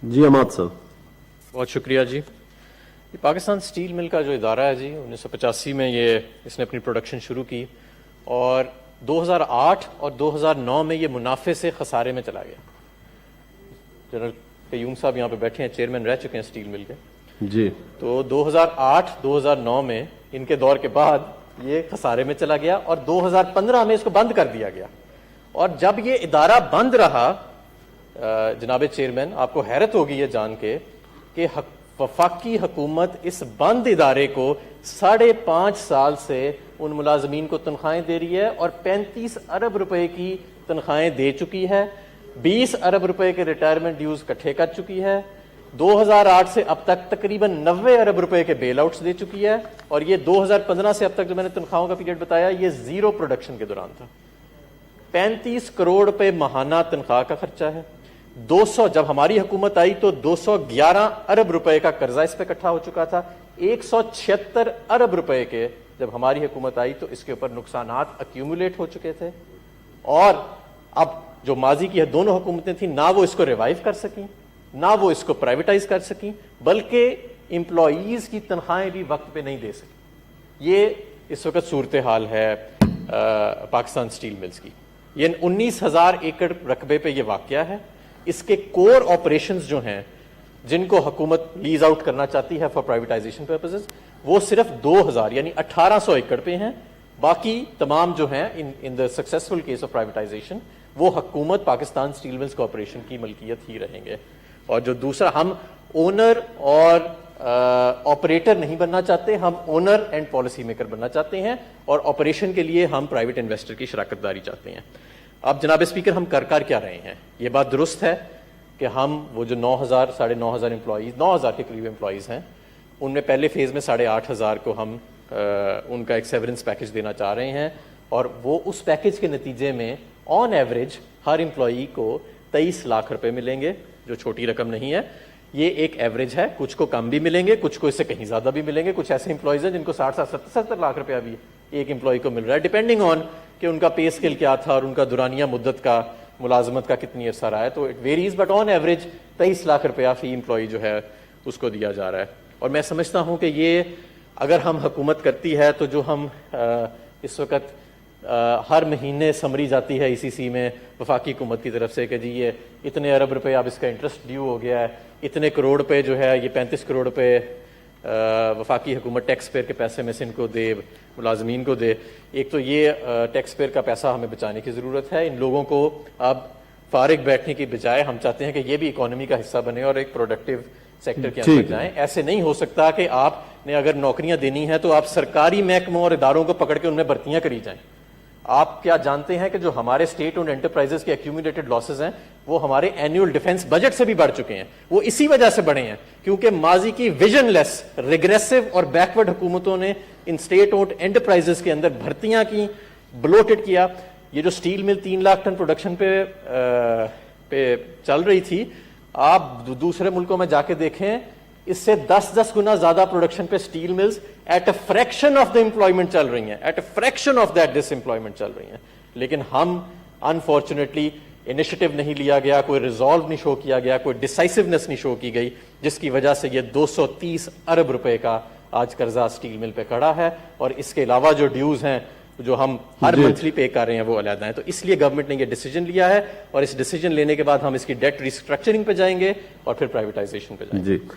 جی اماد صاحب، بہت شکریہ جی. یہ پاکستان سٹیل مل کا جو ادارہ ہے جی 1985 میں اس نے اپنی پروڈکشن شروع کی اور 2008 اور 2009 میں یہ منافع سے خسارے میں چلا گیا. جنرل قیوم صاحب یہاں پہ بیٹھے ہیں، چیئرمین رہ چکے ہیں سٹیل مل کے. جی تو 2008-2009 میں ان کے دور کے بعد یہ خسارے میں چلا گیا اور 2015 میں اس کو بند کر دیا گیا. اور جب یہ ادارہ بند رہا جناب چیئرمین، آپ کو حیرت ہوگی یہ جان کے کہ وفاقی حکومت اس بند ادارے کو 5.5 سال سے ان ملازمین کو تنخواہیں دے رہی ہے اور 35 ارب روپے کی تنخواہیں دے چکی ہے، 20 ارب روپے کے ریٹائرمنٹ ڈیوز اکٹھے کر چکی ہے، 2008 سے اب تک تقریباً 90 ارب روپے کے بیل آؤٹس دے چکی ہے. اور یہ 2015 سے اب تک جو میں نے تنخواہوں کا پیریڈ بتایا یہ زیرو پروڈکشن کے دوران تھا. 35 کروڑ روپے ماہانہ تنخواہ کا خرچہ ہے. جب ہماری حکومت آئی تو 211 ارب روپے کا قرضہ اس پہ اکٹھا ہو چکا تھا. 176 ارب روپے کے جب ہماری حکومت آئی تو اس کے اوپر نقصانات ایکیومولیٹ ہو چکے تھے. اور اب جو ماضی کی دونوں حکومتیں تھیں نہ وہ اس کو ریوائیو کر سکیں، نہ وہ اس کو پرائیویٹائز کر سکیں، بلکہ امپلائیز کی تنخواہیں بھی وقت پہ نہیں دے سکیں. یہ اس وقت صورتحال ہے پاکستان سٹیل ملز کی. یہ 19,000 ایکڑ رقبے پہ یہ واقعہ ہے. اس کے کور آپریشنز جو ہیں جن کو حکومت لیز آؤٹ کرنا چاہتی ہے فار پرائیویٹائزیشن پرپزز وہ صرف 2,000 یعنی 1,800 ایکڑ پہ ہیں. باقی تمام جو ہیں ان دا سکسیسفل کیس آف پرائیویٹائزیشن وہ حکومت پاکستان سٹیل ملز کارپوریشن کی ملکیت ہی رہیں گے. اور جو دوسرا، ہم اونر اور آپریٹر نہیں بننا چاہتے، ہم اونر اینڈ پالیسی میکر بننا چاہتے ہیں اور آپریشن کے لیے ہم پرائیویٹ انویسٹر کی شراکت داری چاہتے ہیں. اب جناب اسپیکر، ہم کر کیا رہے ہیں؟ یہ بات درست ہے کہ ہم وہ جو 9,000 9,500 امپلائیز 9,000 کے قریب امپلائیز ہیں ان میں پہلے فیز میں 8,500 کو ہم ان کا ایک سیورنس پیکج دینا چاہ رہے ہیں. اور وہ اس پیکج کے نتیجے میں آن ایوریج ہر امپلائی کو 23 لاکھ روپے ملیں گے، جو چھوٹی رقم نہیں ہے. یہ ایک ایوریج ہے، کچھ کو کم بھی ملیں گے، کچھ کو اس سے کہیں زیادہ بھی ملیں گے. کچھ ایسے امپلائیز ہیں جن کو 60-70 لاکھ روپیہ بھی ایک امپلائی کو مل رہا ہے، ڈیپینڈنگ آن کہ ان کا پے اسکیل کیا تھا اور ان کا دورانیہ مدت کا ملازمت کا کتنی عرصہ رہا ہے. تو it varies, but on average 23 lakh روپیہ فی امپلائی جو ہے اس کو دیا جا رہا ہے. اور میں سمجھتا ہوں کہ یہ اگر ہم حکومت کرتی ہے تو جو ہم اس وقت ہر مہینے سمری جاتی ہے ای سی میں وفاقی حکومت کی طرف سے کہ جی یہ اتنے ارب روپے اب اس کا انٹرسٹ ڈیو ہو گیا ہے، اتنے کروڑ روپے جو ہے یہ 35 کروڑ روپے وفاقی حکومت ٹیکس پیئر کے پیسے میں سے ان کو دے، ملازمین کو دے. ایک تو یہ ٹیکس پیئر کا پیسہ ہمیں بچانے کی ضرورت ہے. ان لوگوں کو اب فارغ بیٹھنے کی بجائے ہم چاہتے ہیں کہ یہ بھی اکانومی کا حصہ بنے اور ایک پروڈکٹیو سیکٹر کے اندر جائیں. ایسے نہیں ہو سکتا کہ آپ نے اگر نوکریاں دینی ہیں تو آپ سرکاری محکموں اور اداروں کو پکڑ کے ان میں بھرتیاں کری جائیں. آپ کیا جانتے ہیں کہ جو ہمارے اسٹیٹ اونڈ انٹرپرائزز کے ایکیومولیٹڈ لاسز ہیں وہ ہمارے اینیول ڈیفنس بجٹ سے بھی بڑھ چکے ہیں. وہ اسی وجہ سے بڑھے ہیں کیونکہ ماضی کی ویژن لیس، ریگریسو اور بیکورڈ حکومتوں نے ان اسٹیٹ اونڈ انٹرپرائزز کے اندر بھرتیاں کی، بلوٹڈ کیا. یہ جو سٹیل مل 3 لاکھ ٹن پروڈکشن پہ چل رہی تھی، آپ دوسرے ملکوں میں جا کے دیکھیں اس سے 10 گنا زیادہ پروڈکشن پہ steel mills at a fraction of the employment چل رہی ہیں، at a fraction of that this employment چل رہی ہیں. لیکن ہم انفارچونیٹلی انیشیٹو نہیں لیا گیا، کوئی ریزالو نہیں شو کیا گیا، کوئی ڈیسائسونیس نہیں شو کی گئی، جس کی وجہ سے یہ 230 ارب روپے کا آج قرضہ سٹیل مل پہ کھڑا ہے. اور اس کے علاوہ جو ڈیوز ہیں جو ہم ہر منتھلی پے کر رہے ہیں وہ علیحدہ ہیں. تو اس لیے گورنمنٹ نے یہ ڈیسیجن لیا ہے اور اس ڈیسیجن لینے کے بعد ہم اس کی ڈیٹ ریسٹرکچرنگ پہ جائیں گے اور پھر پرائیویٹائزیشن پہ جائیں گے.